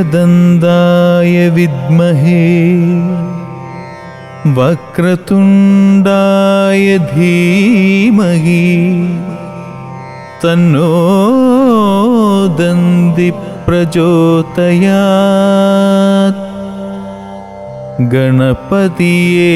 एकदन्ताय विद्महे वक्रतुण्डाय धीमहि तन्नो दन्ति प्रचोदयात्। गणपतिये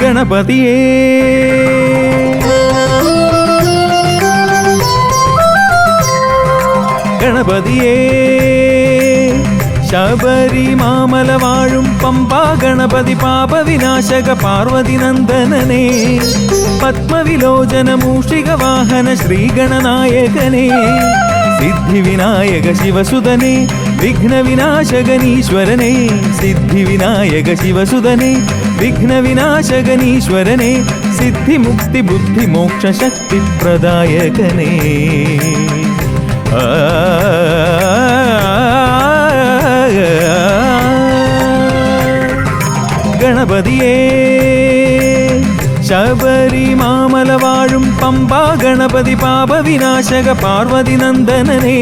गणपतिये गणपतिये ശബരിമാമല വാഴും പമ്പാ ഗണപതി പാപവിനാശക പാർവതി നന്ദനനേ പത്മവിലോചന മൂഷിക വാഹന ശ്രീഗണനായകനേ സിദ്ധിവിനായക ശിവസുതനേ വിഘ്നവിനാശകനീശ്വരനേ സിദ്ധിവിനായക ശിവസുതനേ വിഘ്നവിനാശകനീശ്വരനേ സിദ്ധിമുക്തി ബുദ്ധി മോക്ഷ ശക്തി പ്രദായകനേ ഗണപതിയേ ശബരിമാമല വാഴും പമ്പാ ഗണപതി പാപവിനാശക പാർവതി നന്ദനനേ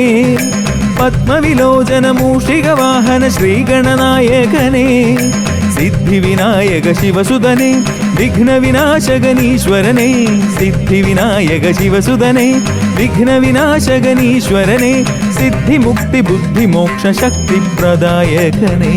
പത്മവിലോചന മൂഷിക വാഹന ശ്രീഗണനായകനേ സിദ്ധിവിനായക ശിവസുതനേ വിഘ്നവിനാശകനീശ്വരനേ സിദ്ധിവിനായക ശിവസുതനേ വിഘ്നവിനാശകനീശ്വരനേ സിദ്ധിമുക്തി ബുദ്ധി മോക്ഷ ശക്തി പ്രദായകനേ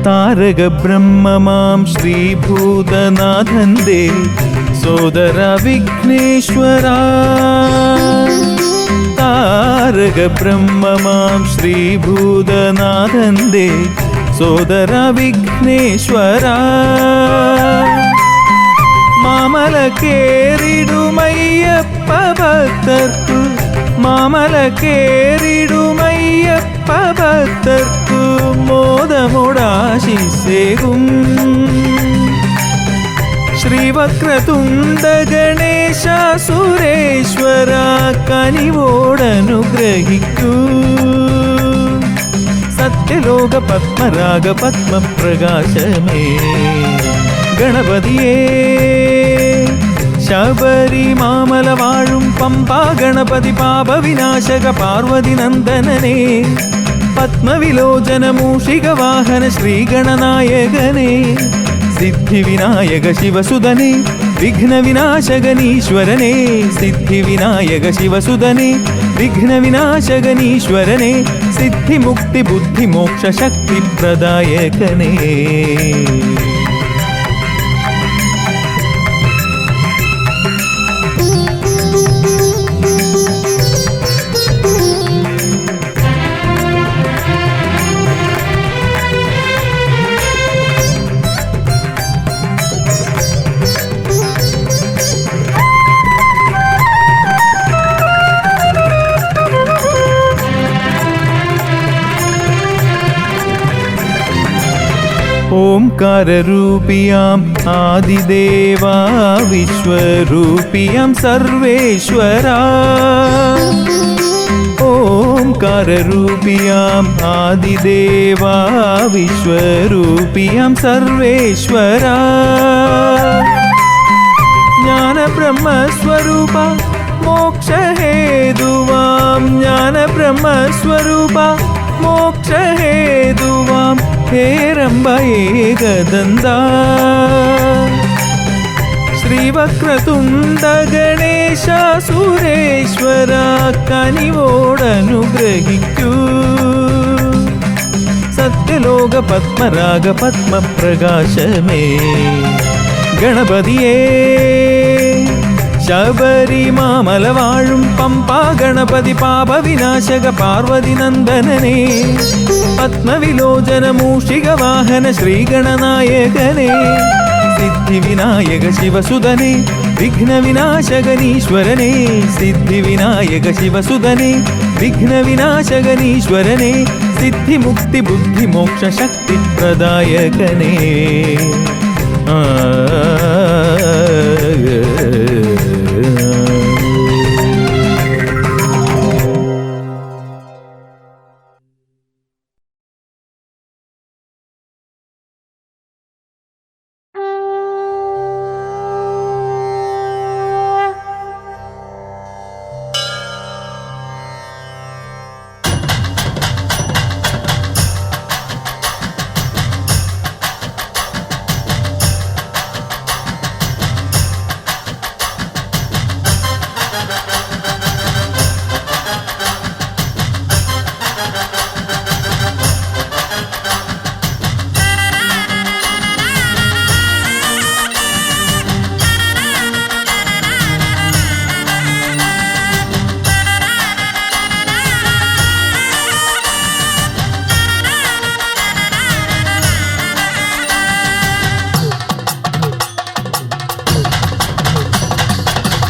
താരക ബ്രഹ്മമാം ശ്രീഭൂതനാഥന്റെ സോദര വിഘ്നേശ്വര താരക ബ്രഹ്മമാം ശ്രീഭൂതനാഥന്റെ സോദര വിഘ്നേശ്വര മാമല കേറിടുമയ്യപ്പ ഭക്തർക്കു മാമല കേറിടുമയ്യപ്പ ഭക്തർക്കു മോദമുടാശിസേകും ശ്രീവക്രതുണ്ട ഗണേശ സുരേശ്വര കനിവോടനുഗ്രഹിക്കൂ സത്യലോക പത്മരാഗ പത്മപ്രകാശമേ ഗണപതിയേ ശബരിമാമല വാഴും പമ്പാ ഗണപതി പാപവിനാശക പാർവതി നന്ദനനേ പത്മവിലോചന മൂഷിക വാഹന ശ്രീഗണനായകനേ സിദ്ധിവിനായക ശിവസുതനേ വിഘ്നവിനാശകനീശ്വരനേ സിദ്ധിവിനായക ശിവസുതനേ വിഘ്നവിനാശകനീശ്വരനേ സിദ്ധിമുക്തി ബുദ്ധി മോക്ഷ ശക്തി പ്രദായകനേ ഓംകാരരൂപിയാം ആദിദേവാ വിശ്വരൂപിയാം സർവേശ്വരാ ഓംകാരരൂപിയാം ആദിദേവാ വിശ്വരൂപിയാം സർവേശ്വരാ ജ്ഞാനബ്രഹ്മസ്വരൂപ മോക്ഷഹേതുവാം ജ്ഞാനബ്രഹ്മസ്വരൂപ മോക്ഷഹേതുവാം ഹേ രംഭ ഏകദന്താ శ్రీవక్రతుండ గణేశ సురేశ్వర കനിവോടനുഗ്രഹിക്കൂ സത്യലോക പത്മരാഗ പത്മപ്രകാശമേ ഗണപതിയേ ശബരിമാമല വാഴും പമ്പാ ഗണപതി പാപവിനാശക പാർവതി നന്ദനനേ പത്മവിലോചന മൂഷിക വാഹന ശ്രീഗണനായകനേ സിദ്ധിവിനായക ശിവസുതനേ വിഘ്നവിനാശകനീശ്വരനേ സിദ്ധിവിനായക ശിവസുതനേ വിഘ്നവിനാശകനീശ്വരനേ സിദ്ധിമുക്തി ബുദ്ധി മോക്ഷ ശക്തി പ്രദായകനേ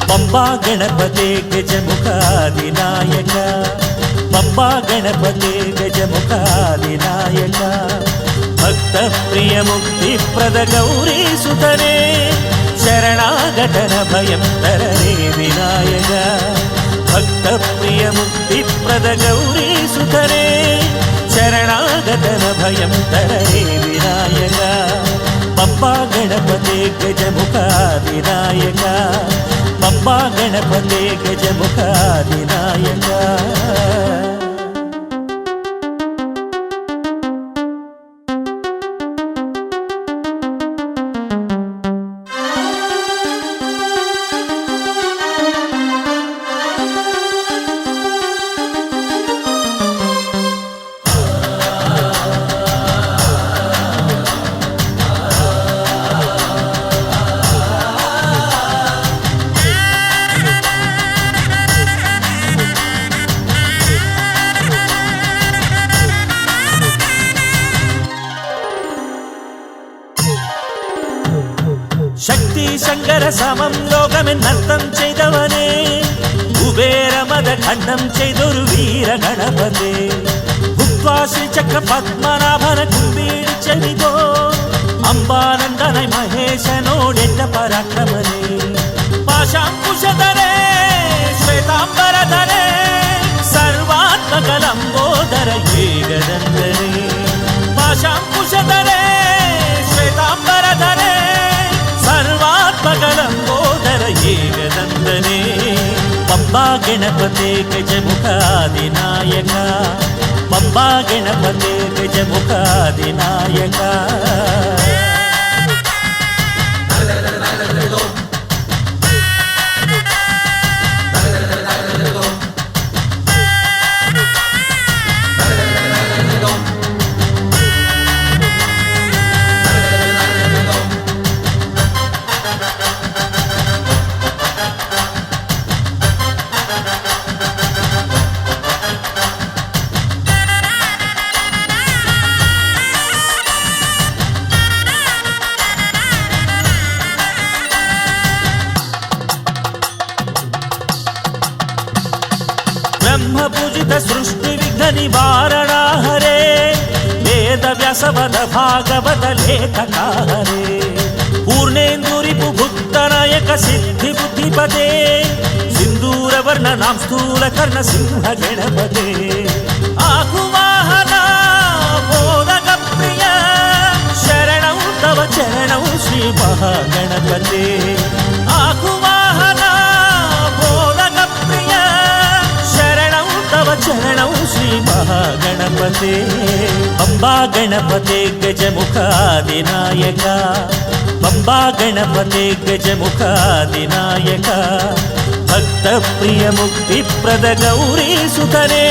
ಪಂಬಾ ಗಣಪತಿ ಗಜಮುಖಾದಿನಾಯಕ ಪಂಬಾ ಗಣಪತಿ ಗಜಮುಖಾದಿನಾಯಕ ಭಕ್ತ ಪ್ರಿಯ ಮುಕ್ತಿಪ್ರದ ಗೌರಿ ಸುತನೇ ಶರಣಾಗತನ ಭಯಂ ತರರೇ ವಿನಾಯಕ ಭಕ್ತ ಪ್ರಿಯ ಮುಕ್ತಿಪ್ರದ ಗೌರಿ ಸುತನೇ ಶರಣಾಗತನ ಭಯಂ ತರರೇ ವಿನಾಯಕ ಪಂಬಾ ಗಣಪತಿ ಗಜಮುಖಾದಿನಾಯಕ ಪಂಬಾ ಗಣಪತಿ ಗಜಮುಖಾದಿನಾಯಕ శక్తి శంకర సమం లోకమెన్నర్థం చేదవనే కుబేర మద ఖండం చేదొరు వీర గణపతే భుక్వా శ్రీ చక్ర పద్మనాభన కుంబీడి చనిదో అంబానందనై మహేశనోడెడ్డ పరాక్రమనే పాశాంకుశధరే శ్వేతాంబరధరే సర్వాత్మకలంబోదర ఏకదండనే పాశాంకుశధరే శ్వేతాంబరధరే ಸರ್ವಾತ್ಮಕಲಂಬೋದರ ಏಕದಂದನೇ ಪಂಬಾ ಗಣಪತಿ ಗಜಮುಖಾದಿನಾಯಕ ಪಂಬಾ ಗಣಪತಿ ಗಜಮುಖಾದಿನಾಯಕ ಬ್ರಹ್ಮಪೂಜಿತ ಸೃಷ್ಟಿ ವಿಘ್ನ ನಿವಾರಣಾ ಹರೇ ವೇದ ವ್ಯಾಸವದ ಭಾಗವತ ಲೇಖಕ ಹರೇ ಪೂರ್ಣೇಂದುರಿಪು ಭುಕ್ತನಾಯಕ ಸಿದ್ಧಿ ಬುದ್ಧಿಪದೇ ಸಿಂಧೂರ ವರ್ಣನಾಂ ಸ್ಥೂಲ ಕರ್ಣ ಸಿಂಹ ಗಣಪತೆ ಆಗುವಾಹನ ಬೋಧಕ ಪ್ರಿಯ ಶರಣೌ ತವ ಚರಣೌ ಶ್ರೀ ಮಹಾಗಣಪತೆ ಆಗುವಾಹನ ಬೋಧಕ ಪ್ರಿಯ ಶರಣೌ ತವ ಚರಣೌ ಶ್ರೀ ಮಹಾಗಣಪತೆ पंबा गणपते गजमुखादिनायक पंबा गणपते गजमुखादिनायक भक्तप्रिय मुक्तिप्रद गौरी सुतने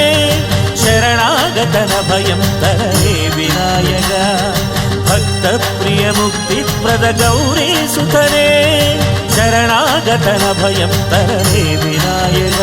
शरणागतन भयं तरणे विनायक भक्तप्रिय मुक्तिप्रद गौरी सुतने शरणागतन भयं तरणे विनायक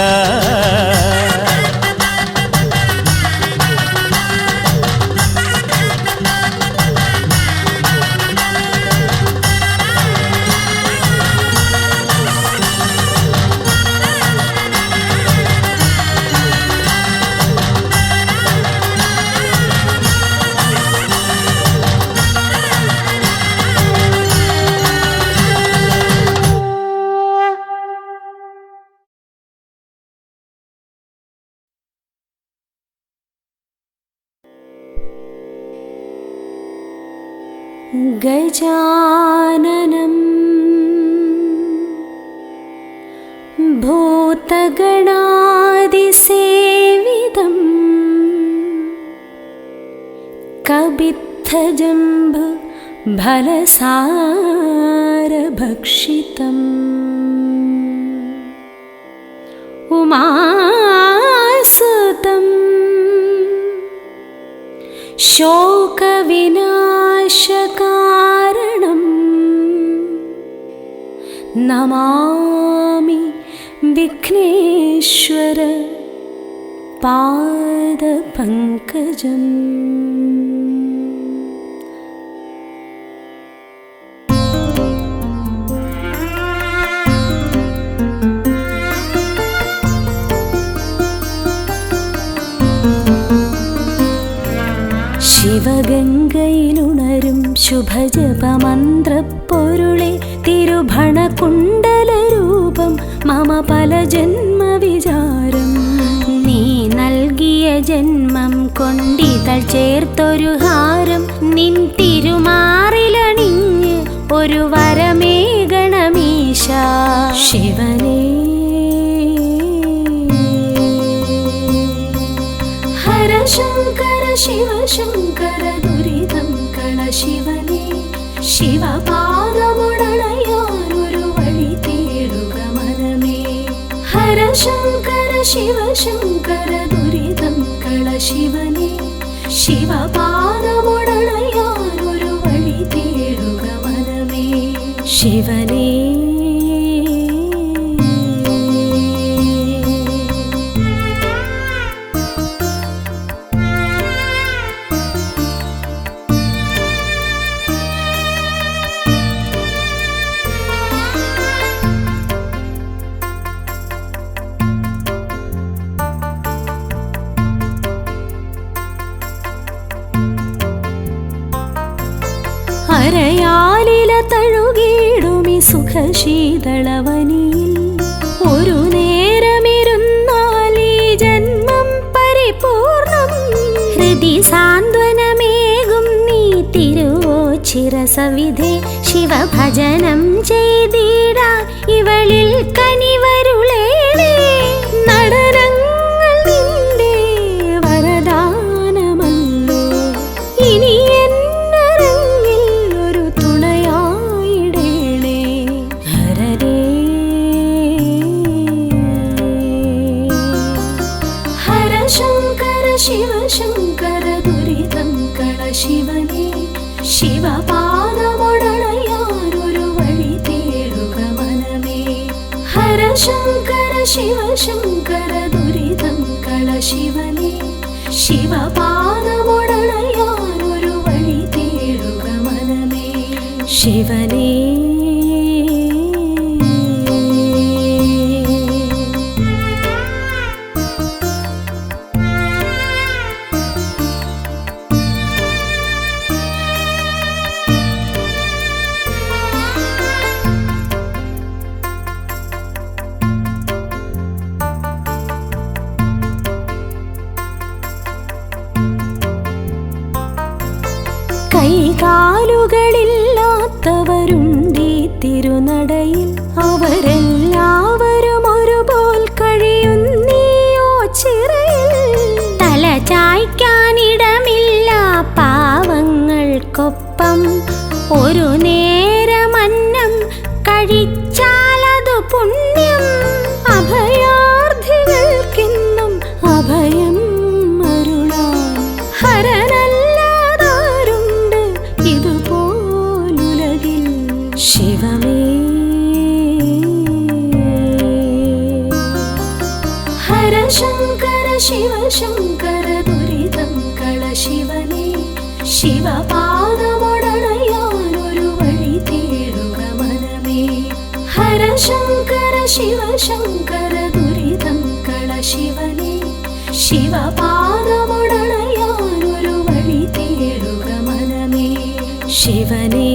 गजाननं भूतगणादिसेवितं कबित्थजम्बु फलसारभक्षितम् उमासुतम् शोकविनाशकारणं नमामि विघ्नेश्वर पादपङ्कजम् ശിവഗംഗയിലുണരും ശുഭജപമന്ത്രപ്പൊരുളെ തിരുഭണകുണ്ടലരൂപം മമ പല ജന്മവിചാരം നീ നൽകിയ ജന്മം കൊണ്ടിതൾ ചേർത്തൊരു ഹാരം നിൻ തിരുമാറിലണിഞ്ഞ് ഒരു വരമേകണമീശ ശിവനേ ഹര ശങ്കര ശിവ ശങ്കര ദുരിതം കള ശിവനേ ശിവപാദമുടണയാനൊരു വഴി തേടുക മനമേ ഹര ശങ്കര ശിവ ശങ്കര ദുരിതം കള ശിവനേ ശിവപാദമുടണയാനൊരു വഴി തേടുക മനമേ ശിവനേ അരയാലില തഴുകിടുമി സുഖശീതളവനിയിൽ ഒരു നേരമിരുന്നാൽ ഈ ജന്മം പരിപൂർണം ഹൃദി സാന്ത്വനമേകും നീ തിരുവോച്ചിരസവിധേ ശിവഭജനം ചെയ്തിട ഇവളിൽ കനിവരുളേണേ നടനങ്ങൾ നിന്റെ വരദാനമല്ലോ ഇനി ശിവ ശങ്കര ദുരിതം കള ശിവനേ ശിവപാദമുടണയാനൊരു വഴി തേടുക മനമേ ഹര ശങ്കര ശിവ ശങ്കര ദുരിതം കള ശിവനേ ശിവപാദമുടണയാനൊരു വഴി തേടുക മനമേ ശിവനേ കൈകാലുകളില്ലാത്തവരുണ്ടേ ശിവനോടവർക്കൊപ്പം ഒരു നേരമന്നം കഴിച്ചാലതു പുണ്യം. അഭയാർത്ഥികൾക്കെന്നും അഭയം അരുളാൻ ഹരനല്ലാതാരുണ്ട് ഇതുപോലുലകിൽ. ശിവമേ ഹരശങ്കര ശിവശങ്കര ദുരിതം കള ശിവനേ. ശിവപാദമൊടണയാനൊരു വഴി തേടുക മനമേ. ഹരശങ്കര ശിവശങ്കര ദുരിതം കള ശിവനേ. ശിവപാദമൊടണയാനൊരു വഴി തേടുക മനമേ. ശിവനേ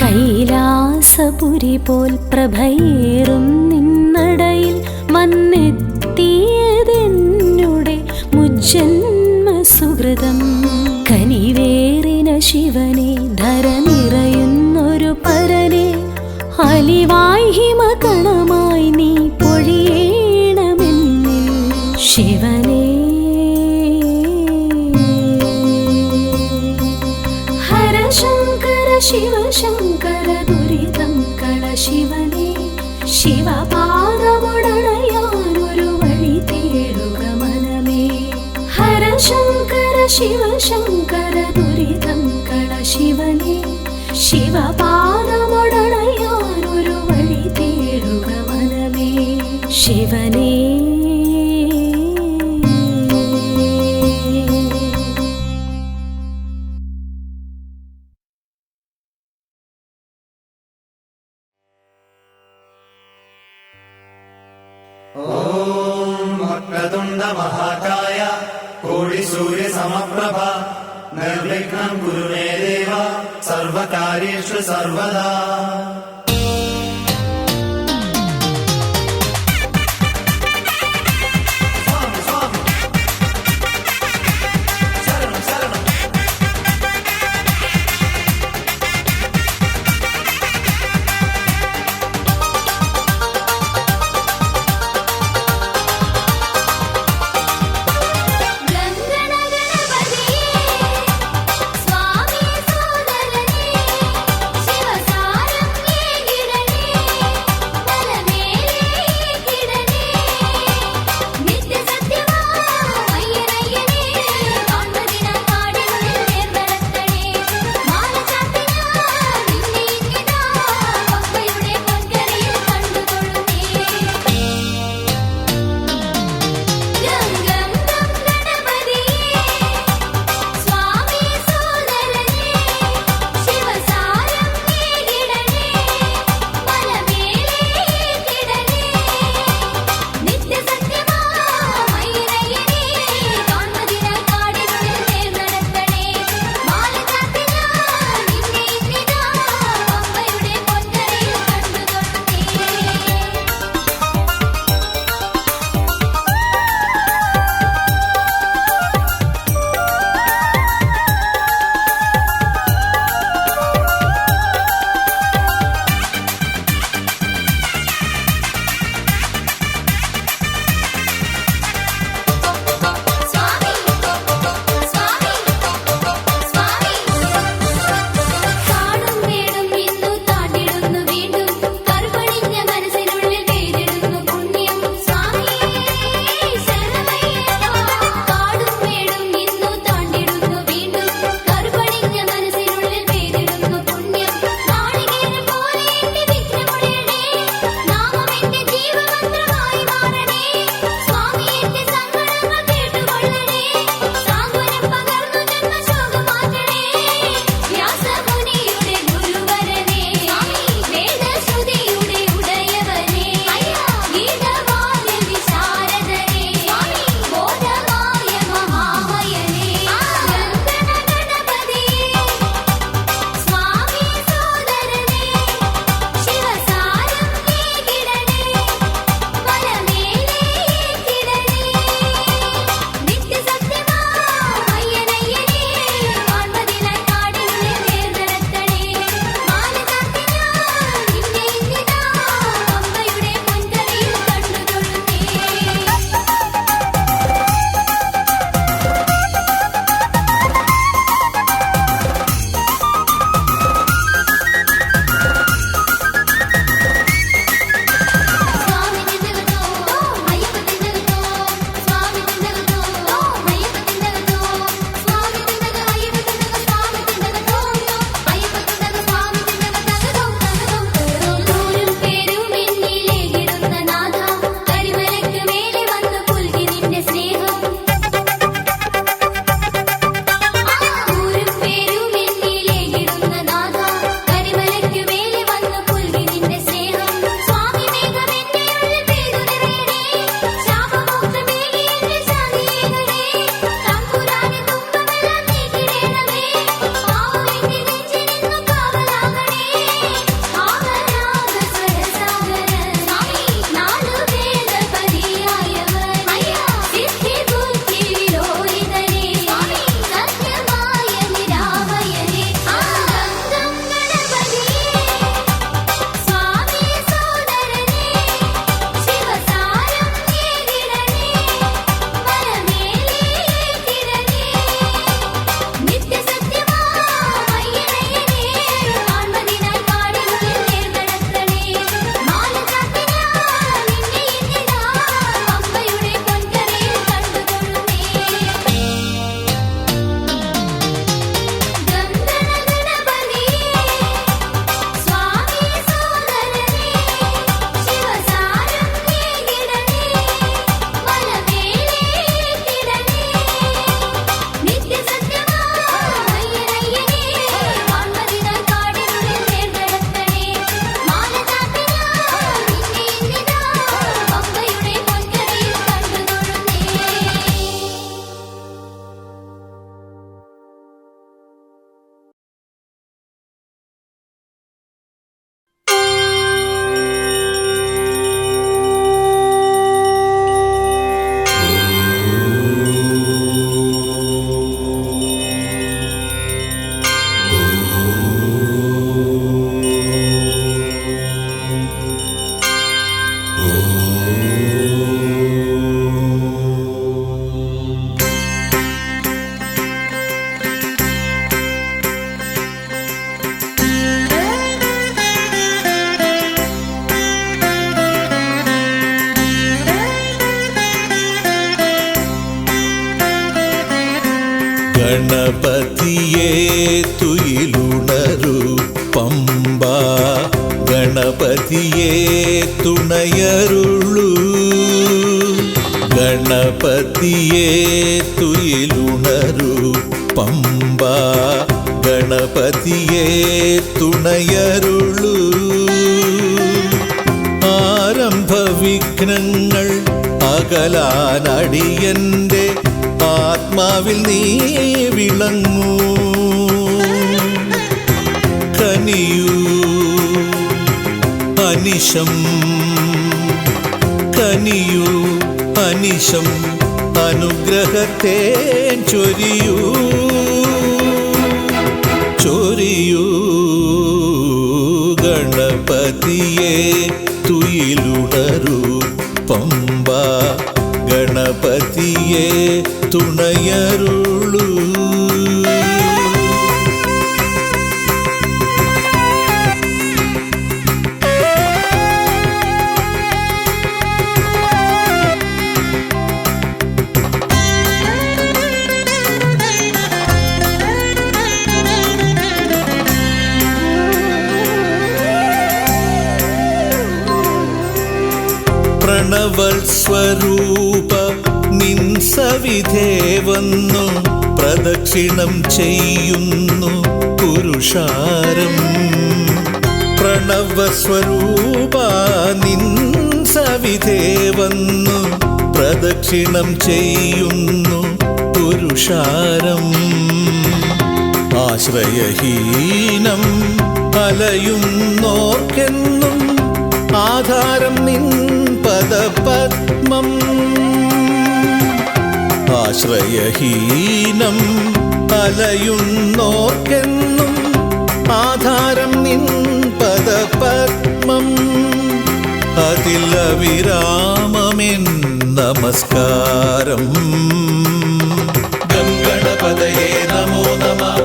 കൈലാസപുരി പോൽ പ്രഭയേറും നിന്നടയിൽ വന്നെത്തിയതെന്നുടെ മുജ്ജന്മ സുഹൃതം. കനിവേറിന ശിവനെ ധര നിറയുന്നൊരു പരനെ അലിവായി ഹിമകണമായി നീ പൊഴിയേണമെന്നിൽ. ശിവനേ ഹരശങ്കര ശിവശങ്കര ദുരിതം കള ശിവനേ. ശിവപാദമൊടണയാനൊരു വഴി തേടുക മനമേ. ഹരശങ്കര ശിവശങ്കര ദുരിതം കള ശിവനേ. ശിവപാദമൊടണയാനൊരു വഴി തേടുക മനമേ. ശിവനേ वक्रतुण्ड महाकाय कोटिसूर्य समप्रभा निर्विघ्नं कुरु मे देव सर्वकार्येषु सर्वदा. സ്വാമി സോദരനേ ശിവസാരം ഗണപതിയെ തുണയരുളൂ ഗണപതിയെ തുയിലുണരൂ പമ്പ ഗണപതിയെ തുണയരുളൂ ആരംഭ വിഘ്നങ്ങൾ അകലാനടിയന്റെ ആത്മാവിൽ നീ വിളങ്ങൂ കനിയൂ അനിശം കനിയൂ അനിശം അനുഗ്രഹത്തെ ചൊരിയൂ ചൊരിയൂ ഗണപതിയെ തുയിലുണരൂ പമ്പ ഗണപതിയെ തുണയരുളൂ പ്രണവസ്വരൂപ നിൻ സവിധേ വന്നു പ്രദക്ഷിണം ചെയ്യുന്നു പുരുഷാരം പ്രണവസ്വരൂപ നിൻ സവിധേ വന്നു പ്രദക്ഷിണം ചെയ്യുന്നു പുരുഷാരം ആശ്രയഹീനം അലയുന്നോർക്കെന്നും ആധാരം നിൻ പദപത്മം ആശ്രയഹീനം അലയുന്നോർക്കെന്നും ആധാരം നിൻ പദപത്മം അതിലവിരാമമെൻ നമസ്കാരം ഗംഗണപതയേ നമോ നമഃ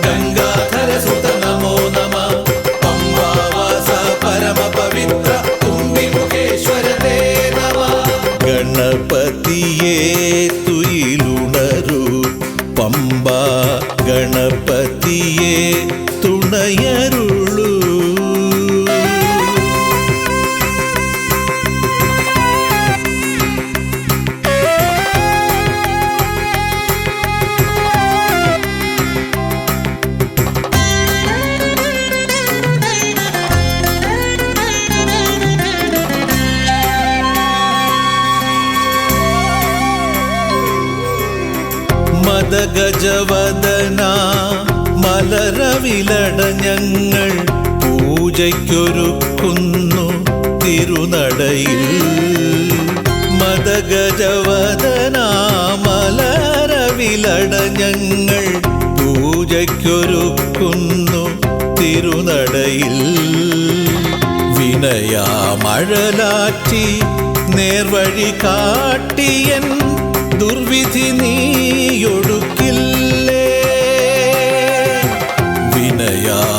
ഗംഗാധരസുത നമോ നമഃ പമ്പാവാസ പരമപവിത്ര തുമ്പിമുഖേശ്വരനേ നമഃ ഗണപതിയേ തുയിലുണരൂ പമ്പ ഗണപതിയെ തുണയരുളൂ മദഗജവദന മലരവിലട ഞങ്ങൾ പൂജയ്ക്കൊരുക്കുന്നു തിരുനടയിൽ മദഗജവദന മലരവിലട ഞങ്ങൾ പൂജയ്ക്കൊരുക്കുന്നു തിരുനടയിൽ വിനയാമഴലാറ്റി നേർവഴി കാട്ടിയൻ ദുർവിധി നീയൊടുക്കില്ലേ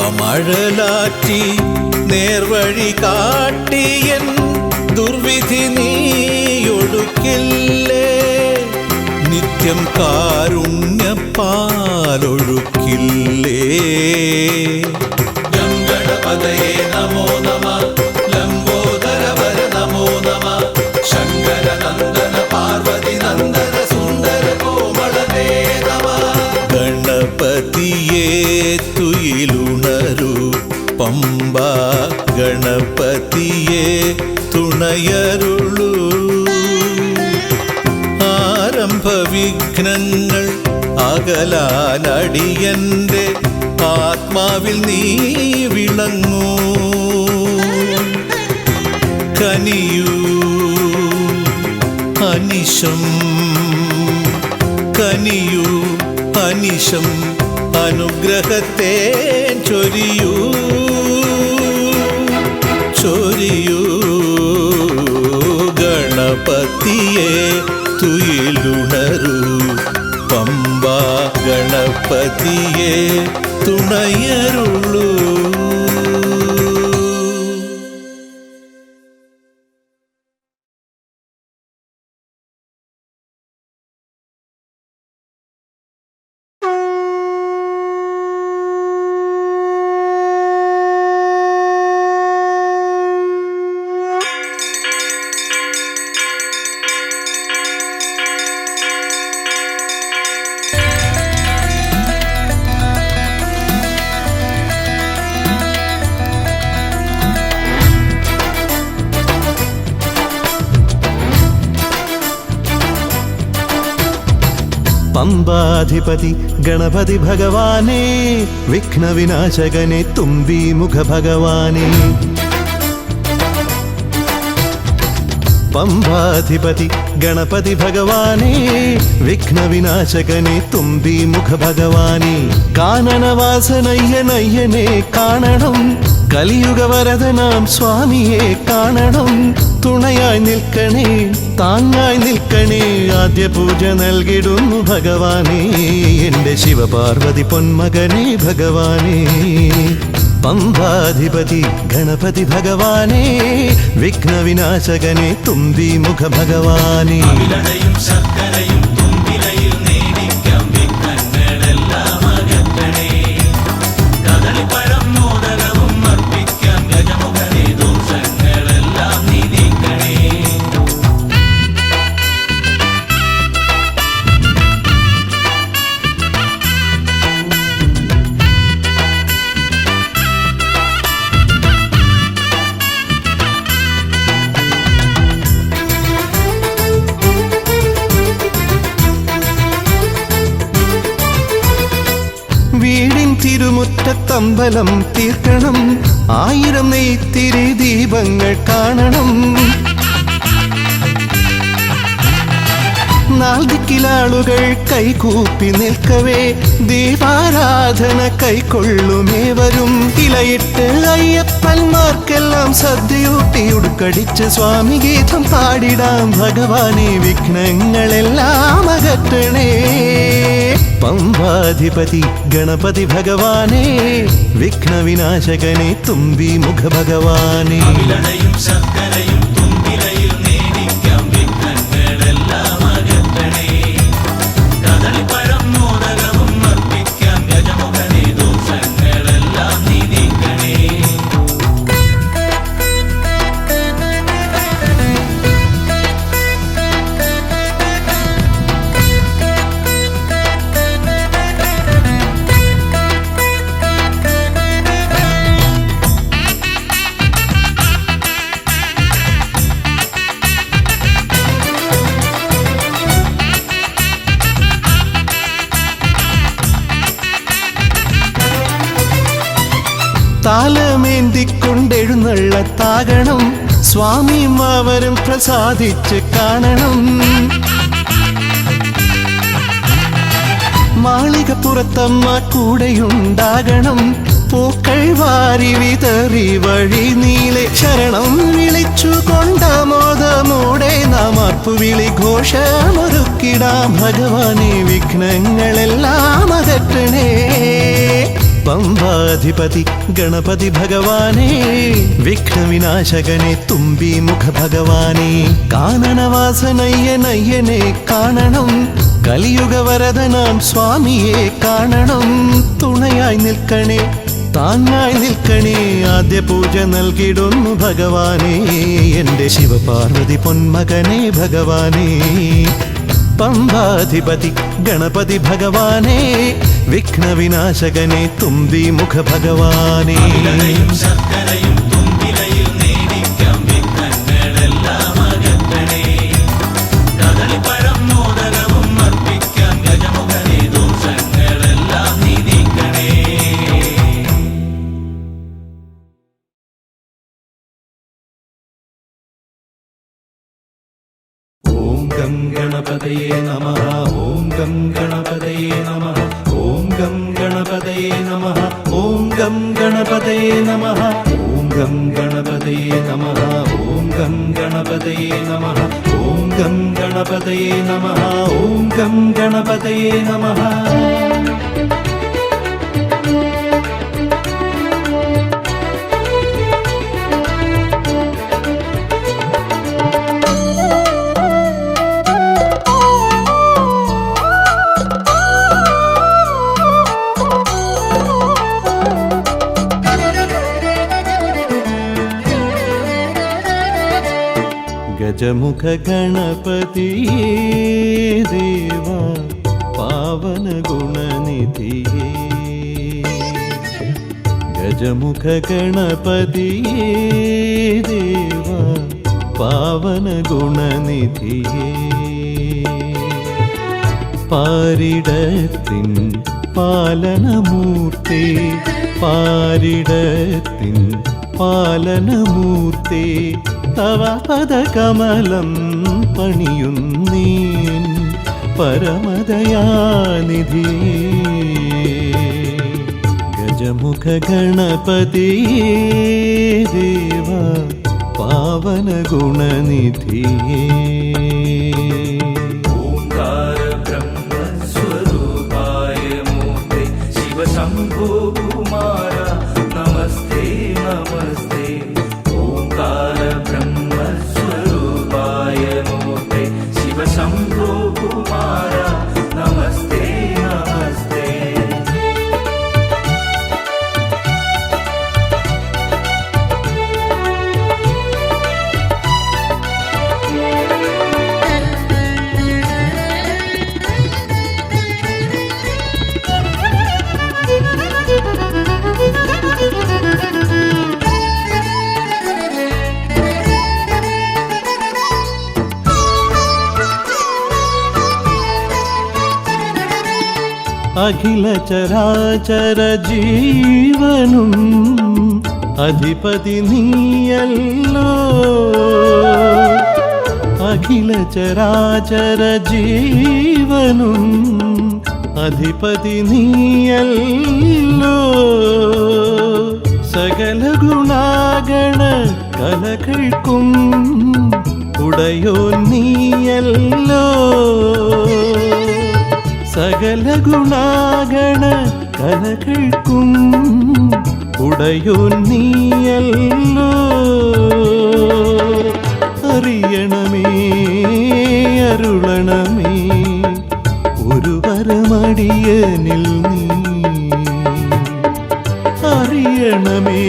വിനയാമഴലാറ്റി നേർവഴി കാട്ടിയൻ ദുർവിധി നീയൊടുക്കില്ലേ നിത്യം കാരുണ്യപ്പാലൊഴുക്കില്ലേ ഗംഗണപതയേ നമോ നമഃ ലംബോദരവര നമോ നമഃ ശങ്കരനന്ദന പാർവതി നന്ദന സുന്ദര കോമളനേ നമഃ ഗണപതിയെ തുയിലുണരൂ പമ്പ ഗണപതിയെ തുണയരുളൂ ആരംഭ വിഘ്നങ്ങൾ അകലാനടിയന്റെ ആത്മാവിൽ നീ വിളങ്ങൂ കനിയൂ അനിശം കനിയൂ അനിശം അനുഗ്രഹത്തെ ചൊരിയൂ ചൊരിയൂ ഗണപതിയെ തുയിലുണരൂ പമ്പ ഗണപതിയെ തുണയരുളൂ പമ്പാധിപതി ഗണപതി ഭഗവാനേ, വിഘ്നവിനാശകനെ തുമ്പീമുഖ ഭഗവാനേ. പമ്പാധിപതി ഗണപതി ഭഗവാനേ, വിഘ്നവിനാശകനെ തുമ്പീമുഖ ഭഗവാനേ. കാനനവാസനയ്യനയ്യനെ കാണണം, കലിയുഗവരദനാം സ്വാമിയെ കാണണം. തുണയായി നിൽക്കണേ, താങ്ങായി നിൽക്കണേ, ആദ്യ പൂജ നൽകിടുന്നു ഭഗവാനേ, എൻ്റെ ശിവപാർവതി പൊന്മകനെ ഭഗവാനേ. പമ്പാധിപതി ഗണപതി ഭഗവാനേ, വിഘ്നവിനാശകനെ തുമ്പീമുഖ ഭഗവാനേ. ശർക്കരയും തുമ്പിലയിൽ നേടിക്കാം വിഘ്നങ്ങളെല്ലാം അകറ്റണേ. കദളിപ്പഴം മോദകവും അർപ്പിക്കാം ഗജമുഖനെ, ദോഷങ്ങളെല്ലാം നീ നീക്കണേ. വീടിൻ തിരുമുറ്റത്തമ്പലം തീർക്കണം, 1000 നെയ്ത്തിരി ദീപങ്ങൾ കാണണം. നാൽദിക്കിലാളുകൾ കൈകൂപ്പി നിൽക്കവേ, ദീപാരാധന കൈക്കൊള്ളുമേവരും. ഇലയിട്ട് അയ്യപ്പന്മാർക്കെല്ലാം സദ്യയൂട്ടി ഉടുക്കടിച്ച് സ്വാമി ഗീതം പാടിടാം ഭഗവാനെ, വിഘ്നങ്ങളെല്ലാം അകറ്റണേ. പമ്പാധിപതി ഗണപതി ഭഗവാനേ, വിഘ്നവിനാശകനെ തുമ്പീമുഖ ഭഗവാനേ. ശർക്കരയും തുമ്പിലയിൽ നേടിക്കാം വിഘ്നങ്ങളെല്ലാം അകറ്റണേ. കദളിപ്പഴം മോദകവും അർപ്പിക്കാം ഗജമുഖനെ, ദോഷങ്ങളെല്ലാം നീ നീക്കണേ. താലമേന്തിക്കൊണ്ടെഴുന്നള്ളത്താകണം, സ്വാമിയും അവരും പ്രസാദിച്ച് കാണണം. മാളികപ്പുറത്തമ്മ കൂടെയുണ്ടാകണം, പൂക്കൾ വാരി വിതറി വഴി നീളെ ശരണം വിളിച്ചു കൊണ്ടാമോദമോടെ നാം അർപ്പുവിളി ഘോഷമൊരുക്കിടാം ഭഗവാനെ, വിഘ്നങ്ങളെല്ലാം അകറ്റണേ. പമ്പാധിപതി ഗണപതി ഭഗവാനേ, വിഘ്നവിനാശകനെ തുമ്പീമുഖ ഭഗവാനേ. കാനനവാസനയ്യനയ്യനെ കാണണം, കലിയുഗവരദനാം സ്വാമിയെ കാണണം. തുണയായി നിൽക്കണേ, താങ്ങായി നിൽക്കണേ, ആദ്യ പൂജ നൽകിടുന്നു ഭഗവാനേ, എൻ്റെ ശിവപാർവതി പൊന്മകനെ ഭഗവാനേ. പമ്പാധിപതി ഗണപതി ഭഗവാനേ, വിഘ്നവിനാശകനെ തുമ്പീമുഖ ഭഗവാനേ. ശർക്കരയും തുമ്പിലയിൽ നേടിക്കാം വിഘ്നങ്ങളെല്ലാം അകറ്റണേ. കദളിപ്പഴം മോദകവും അർപ്പിക്കാം ഗജമുഖനെ, ദോഷങ്ങളെല്ലാം നീ നീക്കണേ. ഓം ഗം ഗണപതയേ നമഃ, ഓം ഗം ഗണപതയേ നമഃ, ഓം ഗം ഗണപതയേ നമഃ, ഓം ഗം ഗണപതയേ നമഃ, ഓം ഗം ഗണപതയേ നമഃ, ഓം ഗം ഗണപതയേ നമഃ, ഓം ഗം ഗണപതയേ നമഃ, ഓം ഗം ഗണപതയേ നമഃ. गजमुख गणपतिये देवा पावन गुणनिधिये गजमुख गणपतिये देवा पावन गुणनिधिये പാരിടത്തിൻ പാലനമൂർത്തി പാരിടത്തിൻ പാലനമൂർത്തി തവ പദകമലം പണിയുന്നീൻ പരമദയാനിധി ഗജമുഖ ഗണപതി ദേവ പാവന ഗുണനിധിയേ ഓംകാര ബ്രഹ്മസ്വരൂപായ മൂർത്തെ ശിവശംഭോ കുമാര നമസ്തേ നമസ്തേ ഓംകാര ബ്രഹ്മസ്വരൂപായ മൂർത്തെ ശിവശംഭോ കുമാര നമസ്തേ നമസ്തേ അഖില ചരാചര ജീവനും അധിപതി നീയല്ലോ അഖില ചരാചര ജീവനും അധിപതി നീയല്ലോ സകല ഗുണാഗണ കലകൾക്കും ഉടയോ നീയല്ലോ സകല ഗുണാഗണ കലകൾക്കും ഉടയോ നീയല്ലോ അറിയണമേ അരുളണമേ ഒരു വരമടിയനിൽ നീ അറിയണമേ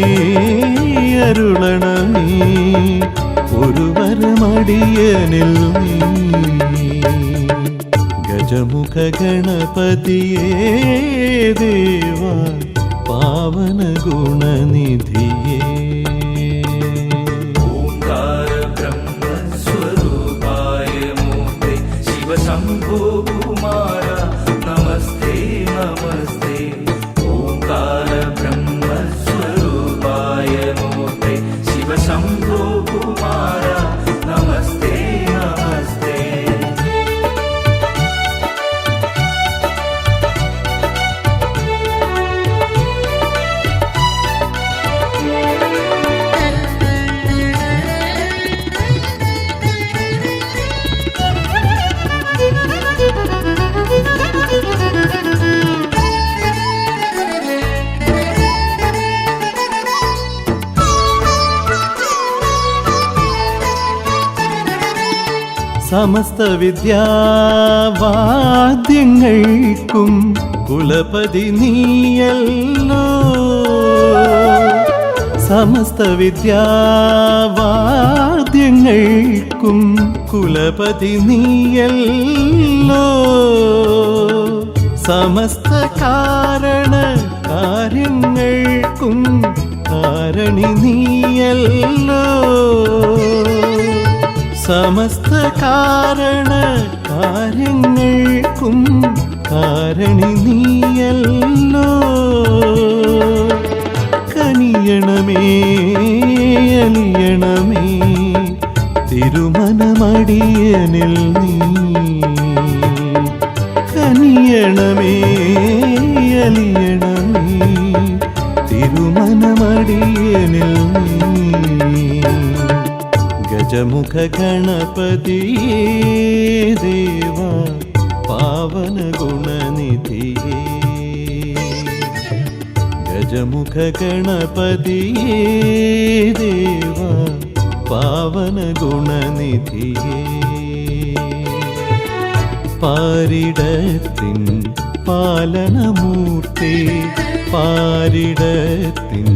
അരുളണമേ ഒരു വരമടിയനിൽ നീ ഗജമുഖ ഗണപതിയേ ദേവ പാവന ഗുണനിധിയേ ഓംകാര ബ്രഹ്മസ്വരൂപായ മൂർത്തെ ശിവശംഭോ കുമാര നമസ്തേ നമസ്തേ ഓംകാര ബ്രഹ്മസ്വരൂപായ മൂർത്തെ ശിവശംഭോ കുമാര നമസ്തേ നമസ്തേ സമസ്ത വിദ്യാവാദ്യങ്ങൾക്കും കുലപതി നീയല്ലോ സമസ്ത വിദ്യാവാദ്യങ്ങൾക്കും കുലപതി നീയല്ലോ സമസ്ത കാരണ കാര്യങ്ങൾക്കും കാരണി നീയല്ലോ സമസ്ത കാരണ കാര്യങ്ങൾക്കും കാരണി നീയല്ലോ കനിയണമേ അലിയണമേ തിരുമനമടിയനിൽ നീ കനിയണമേ അലിയണമേ തിരുമനമടിയനിൽ നീ ഗജമുഖ ഗണപതിയേ ദേവ പാവന ഗുണനിധിയേ ഗജമുഖ ഗണപതിയേ ദേവ പാവന ഗുണനിധിയേ പാരിടത്തിൻ പാലനമൂർത്തി പാരിടത്തിൻ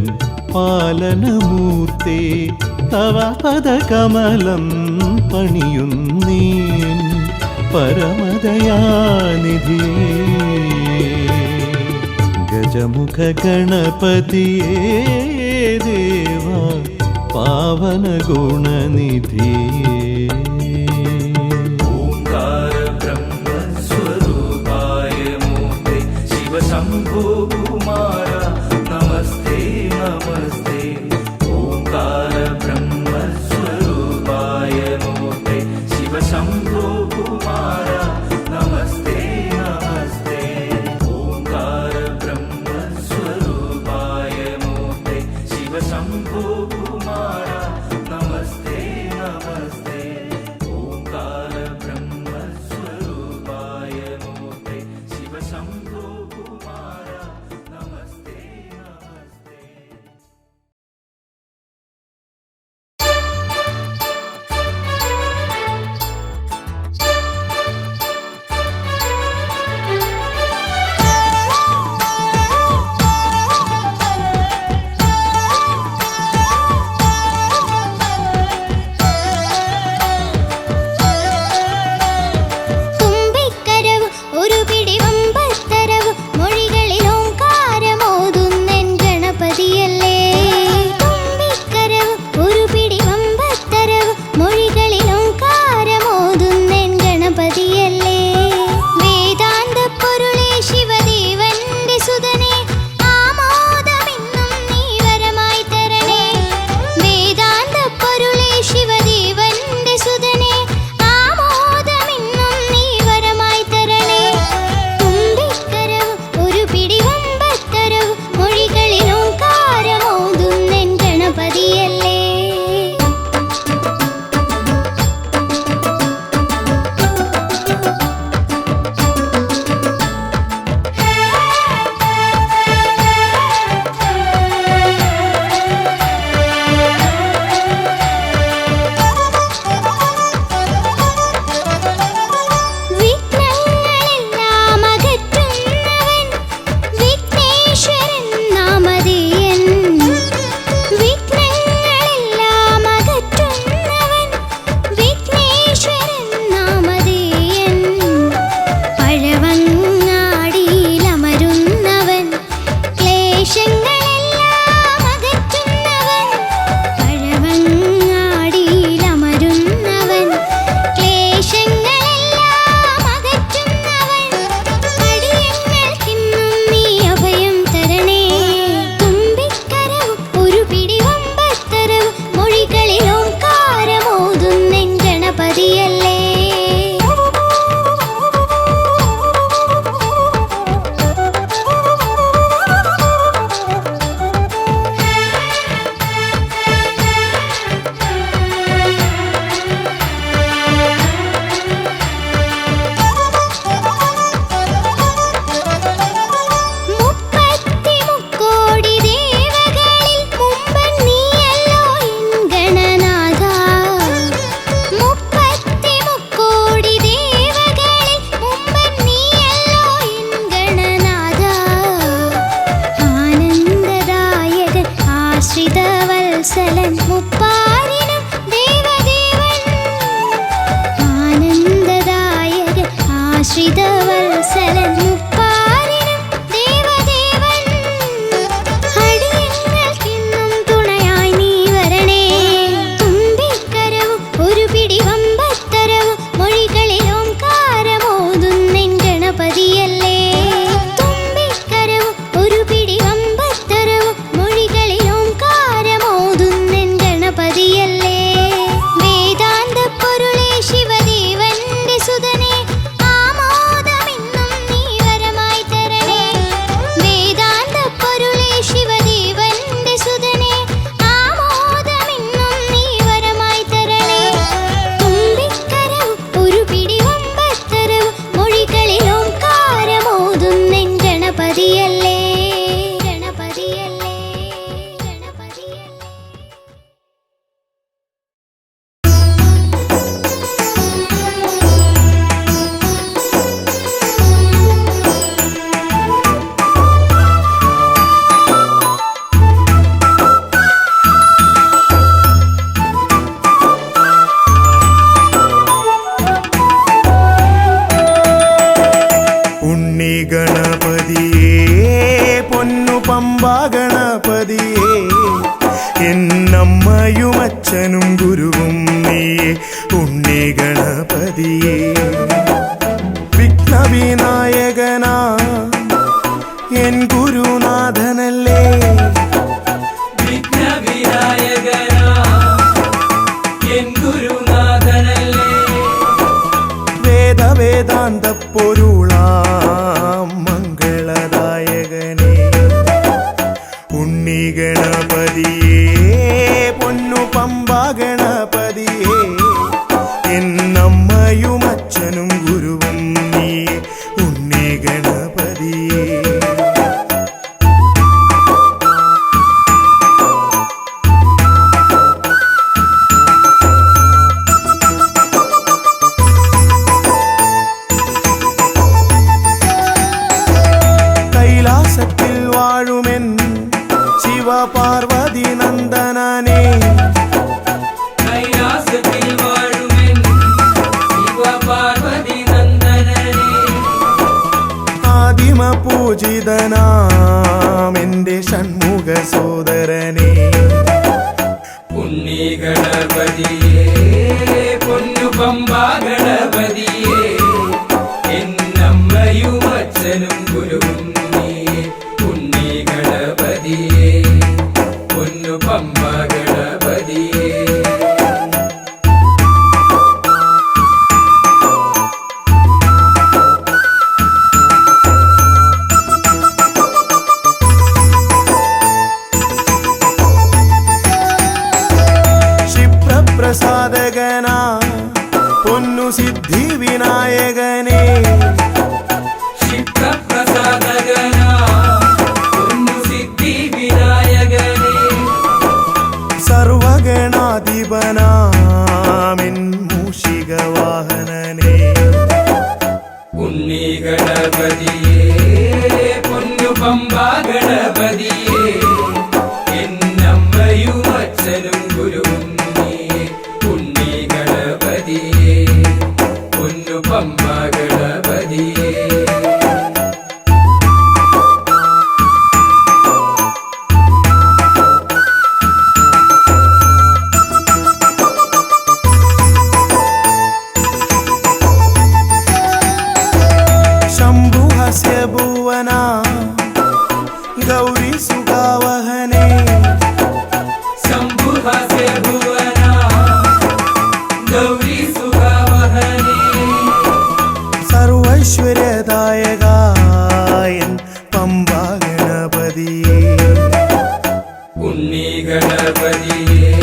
പാലനമൂർത്തി തവ പദകമലം പണിയുന്നീൻ പരമദയാനിധി ഗജമുഖ ഗണപതിയേ ദേവ പാവന ഗുണനിധിയേ ഓംകാര ബ്രഹ്മസ്വരൂപായ മുപ്പാരിനും ദേവദേവൻ ആനന്ദദായകൻ ആശ്രിതവത്സലൻ മുപ്പാരിനും ദേവദേവൻ അടിയങ്ങൾക്കിന്നും തുണയായി നീ വരണേ തുമ്പിക്കരവും ഒരു പിടി വമ്പത്തരവും മൊഴികളിൽ ഓംകാരമോതുന്നെൻ ഗണപതിയല്ലേ തുമ്പിക്കരവും ഒരു പിടി വമ്പത്തരവും മൊഴികളിൽ ഓംകാരമോതുന്നെൻ ഗണപതിയല്ലേ വേദാന്ത പൊരുളേ ശിവദേവന്റെ സുതനേ ആമോദമിന്നും നീ വരമായി തരണേ വേദാന്ത പൊരുളേ ശിവദേവന്റെ സുതനേ ആമോദമിന്നും നീ വരമായി തരണേ തുമ്പിക്കരവും ഒരു പിടി വമ്പത്തരവും മൊഴികളിൽ ഓംകാരമോതുന്നെൻ ഗണപതിയല്ലേ ഗണപതിയല്ലേ ഗണപതിയല്ലേ ഉണ്ണി ഗണപതിയേ പൊന്നു പമ്പാ ഗണപതിയേ എന്നമ്മയും അച്ഛനും ഗുരുവും നീയേ ഉണ്ണി ഗണപതിയേ വിഘ്നവിനായകനാ എൻ ഗുരുനാഥനല്ലേ വിഘ്നവിനായകനാ എൻ ഗുരുനാഥനല്ലേ വേദാന്ത പൊരുളാം മംഗളദായകനേ ഉണ്ണി ഗണപതിയേ പൊന്നു പമ്പാ ഗണപതിയേ എന്നമ്മയും അച്ഛനും ഗുരുവും നീയേ ഉണ്ണി ഗണപതിയേ കൈലാസത്തിൽ വാഴുമെൻ ശിവപാർവതി നന്ദനനേ കൈലാസത്തിൽ വാഴുമെൻ ശിവപാർവതി നന്ദനനേ ആദിമ പൂജിതനാം എന്റെ ഷൺമുഖ സോദരനേ ഉണ്ണി ഗണപതിയേ പൊന്നു പമ്പാ ഗണപതിയേ എന്നമ്മയും അച്ഛനും ഗുരുവും നീയേ ഉണ്ണി ഗണപതിയേ പൊന്നു പമ്പാ ഗണപതിയേ ക്ഷിപ്രപ്രസാദകനാ പൊന്നു സിദ്ധി വിനായകനേ ക്ഷിപ്രപ്രസാദകനാ പൊന്നു സിദ്ധി വിനായകനേ സർവഗണാധിപനാമിൻ മൂഷിക വാഹനനേ ഉണ്ണി ഗണപതിയേ പൊന്നു പമ്പാ ഗണപതിയേ എന്നമ്മയും അച്ഛനും ഗുരുവും നീയേ ഉണ്ണി ഗണപതിയേ പൊന്നു പമ്പാ ഗണപതിയേ ശംഭുഹസ്യ ഭുവന ഗൗരി സുഗാവഹനേ ശംഭുഹസ്യ ഭുവന ഗൗരി സുഗാവഹനേ സർവൈശ്വര്യദായകായൻ പമ്പാ ഗണപതിയേ ഉണ്ണി ഗണപതിയേ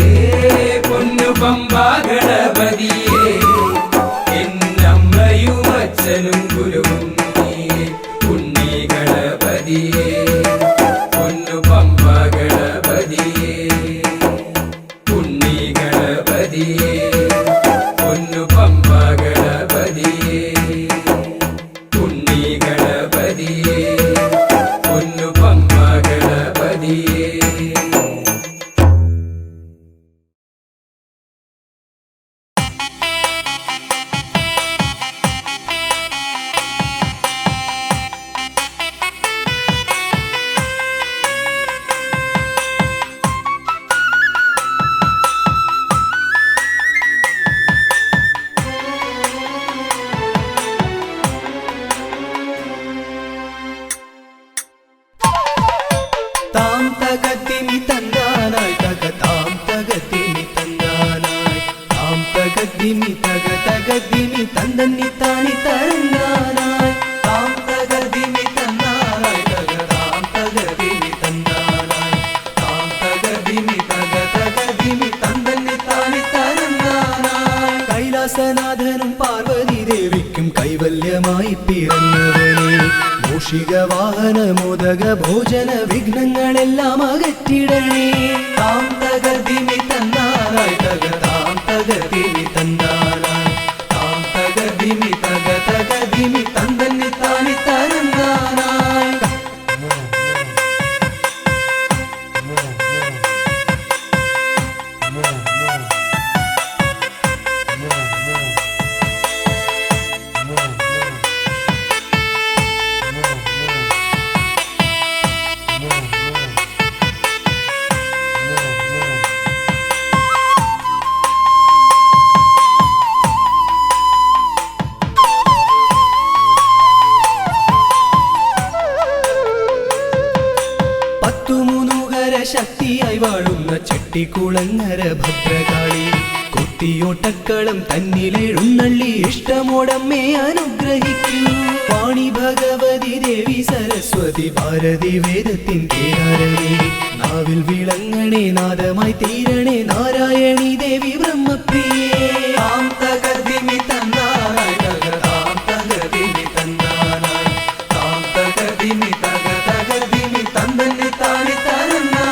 പൊന്നു പമ്പാ ഗണപതിയേ എന്നമ്മയും അച്ഛനും ഗുരുവും നീയേ ഉണ്ണി ഗണപതിയേ പൊന്നു പമ്പാ ഗണപതിയേ ഉണ്ണി ഗണപതിയേ പൊന്നു പമ്പാ ഗണപതിയേ ഉണ്ണി ഗണപതിയേ പൊന്നു പമ്പാ ഗണപതിയേ ദിമി തക തക ദിമി തന്ദന്നി താനി തരന്നാനായി താം തക ദിമി തന്നാനായി തക താം തക ദിമി തന്നാനായി താം തക ദിമി തക തക ദിമി തന്ദന്നി താനി തരന്നാനായി കൈലാസനാഥനും പാർവതി ദേവിക്കും കൈവല്യമായി പിറന്നവനെ മൂഷിക വാഹന മോദക ഭോജന വിഘ്നങ്ങളെല്ലാം അകറ്റിടണേ താം തക ദിമി തന്നാനായി തക താം തക ദിമി തന്നാനായി താം തക ദിമി തക തക ദിമി തന്ദന്നി താനി തരന്നാനായി ശക്തിയായി വാഴുന്ന ചെട്ടിക്കുളങ്ങര ഭദ്രകാളി കുത്തിയോട്ടക്കളം തന്നിലെഴുന്നള്ളി ഇഷ്ടമോടമ്മേ അനുഗ്രഹിക്കൂ വാണി ഭഗവതി ദേവി സരസ്വതി ഭാരതി വേദത്തിൻ കേരളേ നാവിൽ വിളങ്ങണേ നാദമായി തീരണേ നാരായണി ദേവി ബ്രഹ്മപ്രിയേ താം തക ദിമി തന്നാനായി തക താം തക ദിമി തന്നാനായി താം തക ദിമി തക തക ദിമി തന്ദന്നി താനി തരന്നാനായി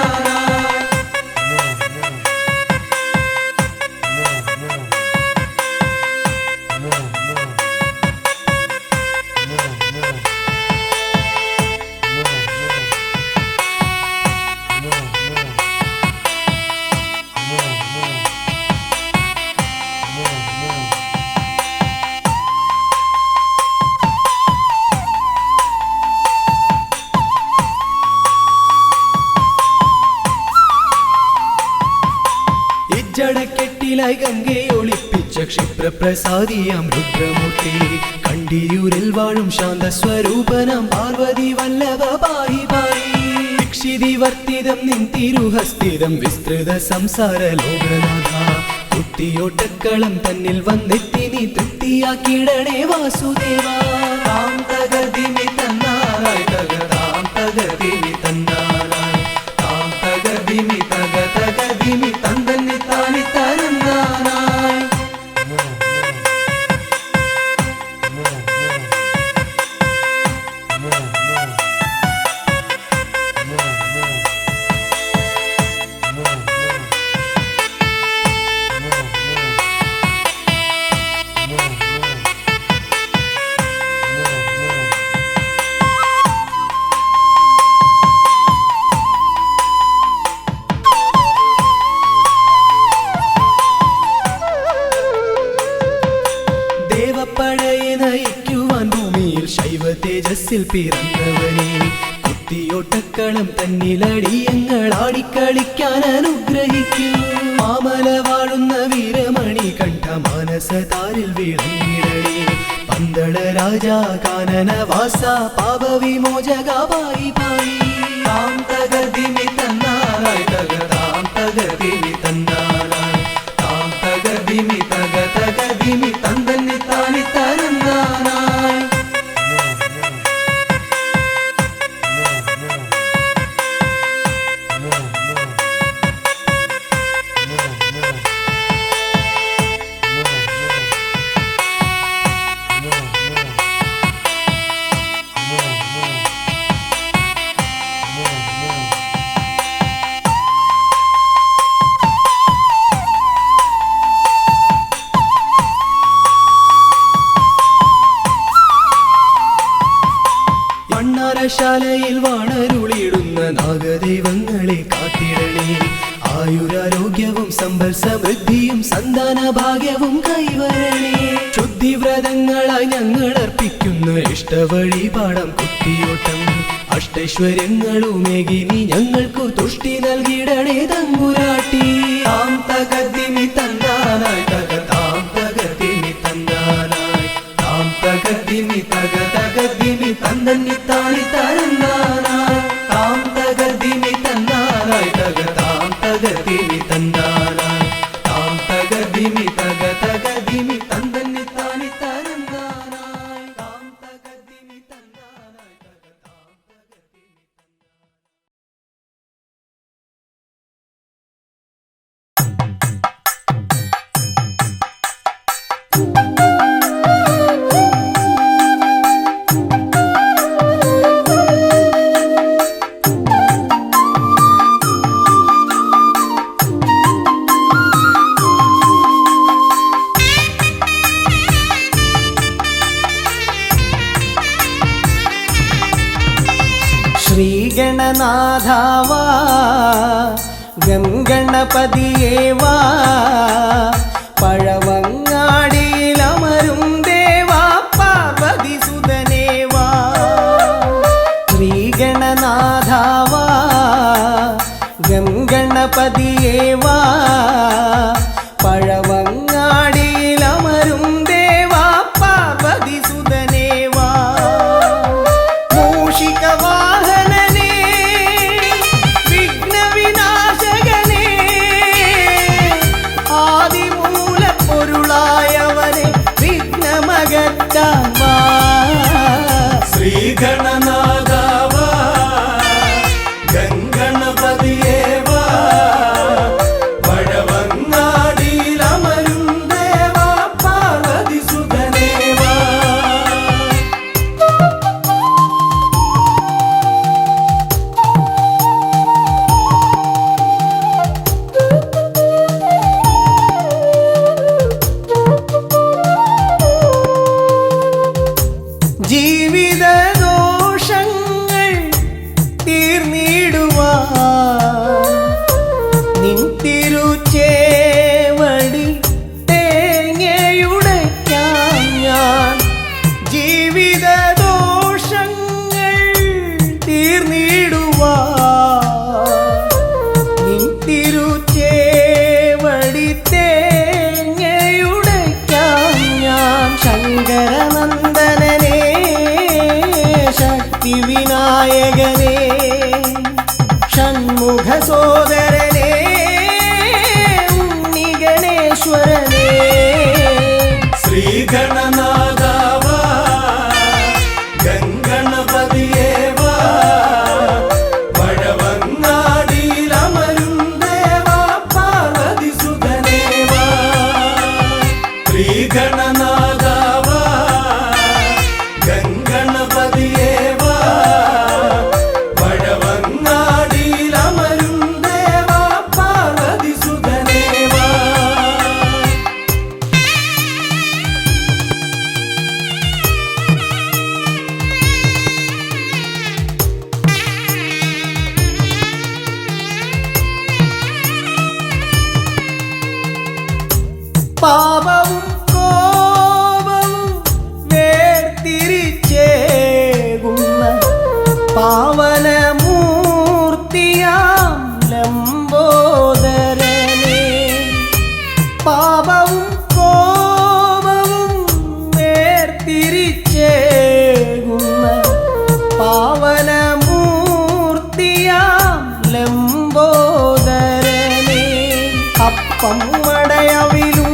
ജടക്കെട്ടിലായി ഗംഗയെ ഒളിപ്പിച്ച ക്ഷിപ്രപ്രസാദിയാം രുദ്രമൂർത്തി കണ്ടിയൂരിൽ വാഴും ശാന്തസ്വരൂപനാം പാർവതി വല്ലഭ പാഹി പാഹി ദീക്ഷിതി വർത്തിതം നിൻ തിരുഹസ്തിതം വിസ്തൃത സംസാര ലോകനാഥ കുത്തിയോട്ടക്കളം തന്നിൽ വന്നെത്തി നീ തൃപ്തിയാക്കിടണേ വാസുദേവ താം തക ദിമി തന്നാനായി തക താം തക ദിമി തന്നാനായി താം തക ദിമി തക തക ദിമി തന്ദന്നി താനി തരന്നാനായി ദേവപ്പടയെ നയിക്കുവാൻ ഭൂമിയിൽ ശൈവ തേജസ്സിൽ പിറന്നവനെ കുത്തിയോട്ടക്കളം തന്നിലടിയങ്ങൾ ആടിക്കളിക്കാൻ അനുഗ്രഹിക്കൂ മാമല വാഴുന്ന വീരമണി കണ്ഠ മാനസതാരിൽ വിളങ്ങിടണേ പന്തള രാജാ കാനന വാസ പാപവിമോചക പായി പായി താം തക ദിമി തന്നാനായി തക താം തക ദിമി തന്നാനായി താം തക ദിമി തക തക ദിമി തന്ദന്നി താനി തരന്നാനായി ശാലയിൽ വാണരുളിയിടുന്ന നാഗദൈവങ്ങളെ കാത്തിടണേ ആയുരാരോഗ്യവും സമ്പൽ സമൃദ്ധിയും സന്താന ഭാഗ്യവും കൈവരണേ ശുദ്ധിവ്രതങ്ങളായി ഞങ്ങൾ അർപ്പിക്കുന്ന ഇഷ്ടവഴിപാടം കുത്തിയോട്ടം അഷ്ടൈശ്വര്യങ്ങളുമേകി നീ ഞങ്ങൾക്കു തുഷ്ടി നൽകിടണേ തമ്പുരാട്ടി താം തക ദിമി തന്നാനായി തക താം തക ദിമി തന്നാനായി താം തക ദിമി തക തക ദിമി തന്ദന്നി താനി തരന്നാനായി താം തക ദിമി തന്നാനായി തക താം തക ദിമി തന്നാനായി താം തക ദിമി തക തക ശ്രീഗണനാഥാവാ ഗംഗണപതിയേവാ പഴവങ്ങാടിയിലമരും ദേവാ പാർവതി സുതനേവാ ശ്രീഗണനാഥാവാ ഗംഗണപതിയേവാ പഴവങ്ങാടിയിലമരും ദേവാ പാർവതി സുതനേവാ മൂഷികവാഹനനേ വിഘ്നവിനാശകനേ ആദിമൂലപ്പൊരുളായവനെ വിഘ്നമകറ്റാൻ വാ ശ്രീഗണനാഥാവാ ഗംഗണപതിയേവാ പഴവങ്ങാടിയിലമരും ദേവാ പാർവതി സുതനേവാ ജീവിത ദോഷങ്ങൾ തീർന്നിടുവാൻ നിൻ തിരുച്ചേവടി തേങ്ങയുടയ്ക്കാൻ ഞാൻ ജീവിത ദോഷങ്ങൾ തീർന്നിടുവാൻ നിൻ തിരുച്ചേവടി തേങ്ങയുടയ്ക്കാൻ ഞാൻ ശങ്കരനന്ദനനേ ശക്തി വിനായകനേ ഷൺമുഖ സോദരനേ ഉണ്ണി ഗണേശ്വരനേ ശ്രീഗണനാഥാവാ ഗംഗണപതിയേവാ പഴവങ്ങാടിയിലമരും ദേവാ പാർവതി സുതനേവാ ശ്രീഗണനാഥാവാ ഗംഗണപതിയേവാ പഴവങ്ങാടിയിലമരും ദേവാ പാർവതി സുതനേവാ പാപവും കോപവും വേർതിരിച്ചേകുന്ന പാവനമൂർത്തിയാം ലംബോദരനേ പാപവും കോപവും വേർതിരിച്ചേകുന്ന പാവനമൂർത്തിയാം ലംബോദരനേ അപ്പം മടയവിലും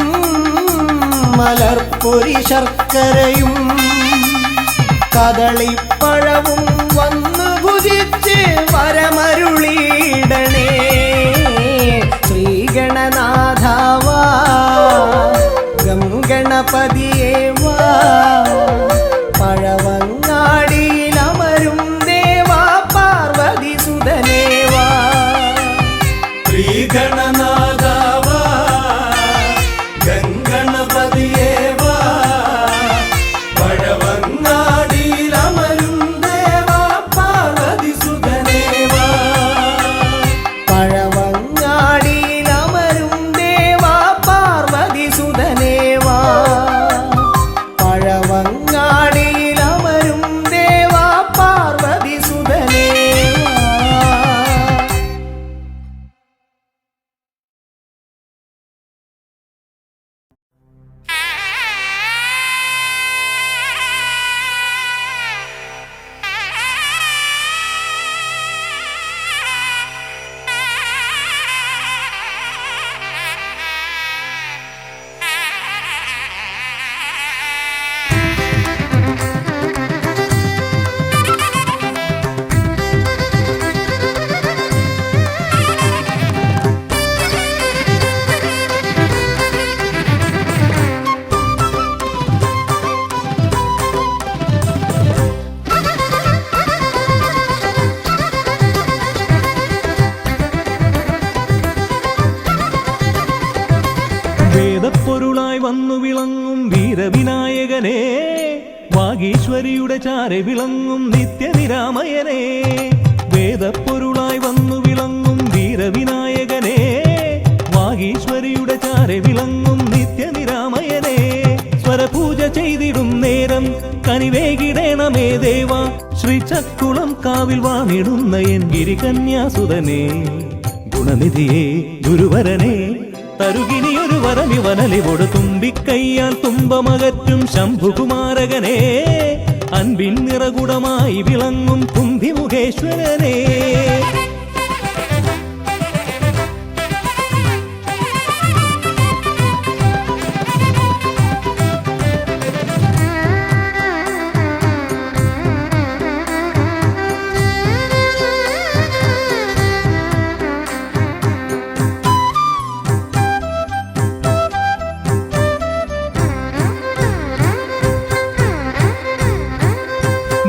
മലർപ്പൊരി ശർക്കരയും കദളിപ്പഴവും വന്നു ഭുജിച്ച് വരമരുളിയിടണേ ശ്രീഗണനാഥാവാ ഗംഗണപതിയേവാ പഴവങ്ങാടിയിലമരും ദേവാ പാർവതി സുതനേവാ ശ്രീഗണനാഥാവാ ഗംഗണപതിയേവാ പഴവങ്ങാടിയിലമരും ദേവാ പാർവതി സുതനേവാ പഴവങ്ങാടിയിലമരും ദേവാ പാർവതി സുതനേവാ പഴവങ്ങാടിയിലമരും ദേവാ പാർവതി സുതനേവാ വേദപ്പൊരുളായി വന്നു വിളങ്ങും വീരവിനായകനെ, വാഗീശ്വരിയുടെ ചാരെ വിളങ്ങും നിത്യനിരാമയനെ, വേദപ്പൊരുളായി വന്നു വിളങ്ങും വീരവിനായകനെ വാഗീശ്വരിയുടെ ചാരെ വിളങ്ങും നിത്യനിരാമയനെ സ്വരപൂജ ചെയ്തിടും നേരം കനിവേകിടേണമേ ദേവ ശ്രീചക്കുളം കാവിൽ വാണിടുന്ന എൻ ഗിരികന്യാസുതനെ ഗുണനിധിയെ ഗുരുവരനെ തരുകിനിയൊരു വരമിവനലിവോട് തുമ്പിക്കയ്യാൽ തുമ്പമകറ്റും ശംഭുകുമാരകനെ അൻപിൻ നിറകുടമായി വിളങ്ങും കുംഭിമുഖേശ്വരനെ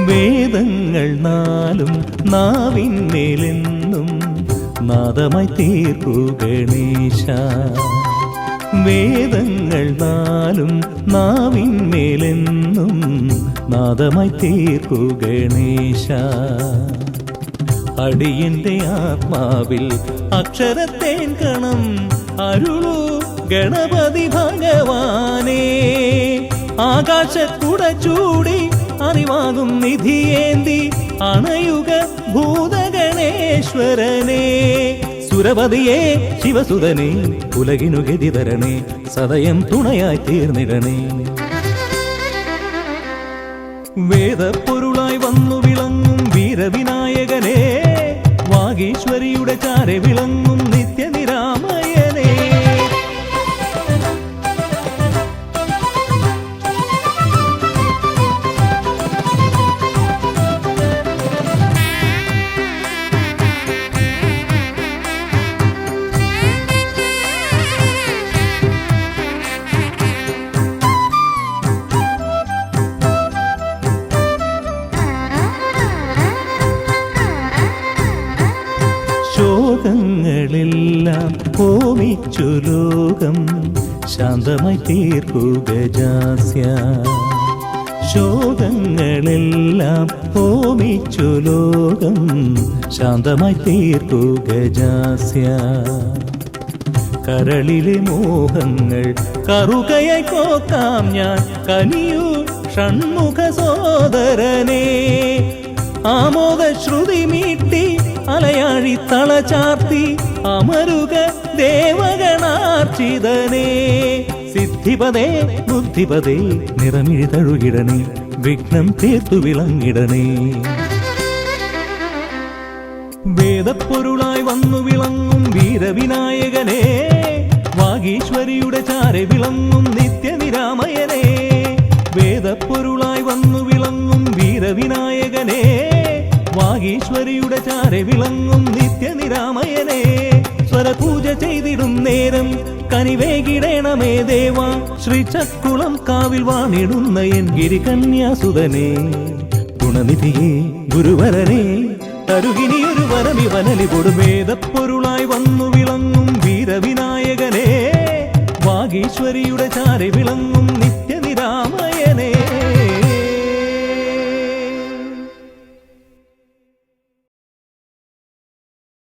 വേദങ്ങൾ നാലും നാവിന്മേലെന്നും നാദമായി തീർക്കൂ ഗണേശ വേദങ്ങൾ നാലും നാവിന്മേലെന്നും നാദമായി തീർക്കൂ ഗണേശ അടിയന്റെ ആത്മാവിൽ അക്ഷരത്തേൻ കണം അരുളൂ ഗണപതി ഭഗവാനേ ആകാശക്കുട ചൂടി അറിവാകും നിധിയേന്തി അണയുക ഭൂതഗണേശ്വരനെ സുരപതിയെ ശിവസുതനെ ഉലകിനു ഗതി തരണേ സദയം തുണയായി തീർന്നിടണേ വേദപ്പൊരുളായി വന്നു വിളങ്ങും വീരവിനായകനെ വാഗീശ്വരിയുടെ ചാരെ വിളങ്ങും നിത്യനിരാമയനെ ശോകങ്ങളെല്ലാം ഹോമിച്ചു ലോകം ശാന്തമായി തീർക്കൂ ഗജാസ്യ ശോകങ്ങളെല്ലാം ഹോമിച്ചു ലോകം ശാന്തമായി തീർക്കൂ ഗജാസ്യ കരളിലെ മോഹങ്ങൾ കറുകയായി കോക്കാം ഞാൻ കനിയൂ ഷൺമുഖ സോദരനെ ആമോദ ശ്രുതി മീട്ടി അലയാഴി തളചാർത്തി അമരുക ദേവഗണാർച്ചിതനേ സിദ്ധിപദേ ബുദ്ധിപദേ നിറമിഴി തഴുകിടണേ വിഘ്നം തീർത്തു വിളങ്ങിടണേ വേദപ്പൊരുളായി വന്നു വിളങ്ങും വീരവിനായകനെ വാഗീശ്വരിയുടെ ചാരെ വിളങ്ങും നിത്യനിരാമയനെ വേദപ്പൊരുളായി വന്നു വിളങ്ങും വീരവിനായകനെ വാഗീശ്വരിയുടെ ചാരെ വിളങ്ങും നിത്യനിരാമയനെ സ്വരപൂജ ചെയ്തിടും നേരം കനിവേകിടേണമേ ദേവ ശ്രീചക്കുളം കാവിൽ വാണിടുന്ന എൻ ഗിരികന്യാസുതനെ ഗുണനിധിയെ ഗുരുവരനെ തരുകിനിയൊരു വരമിവനലിവോട് വേദപ്പൊരുളായി വന്നു വിളങ്ങും വീരവിനായകനെ വാഗീശ്വരിയുടെ ചാരെ വിളങ്ങും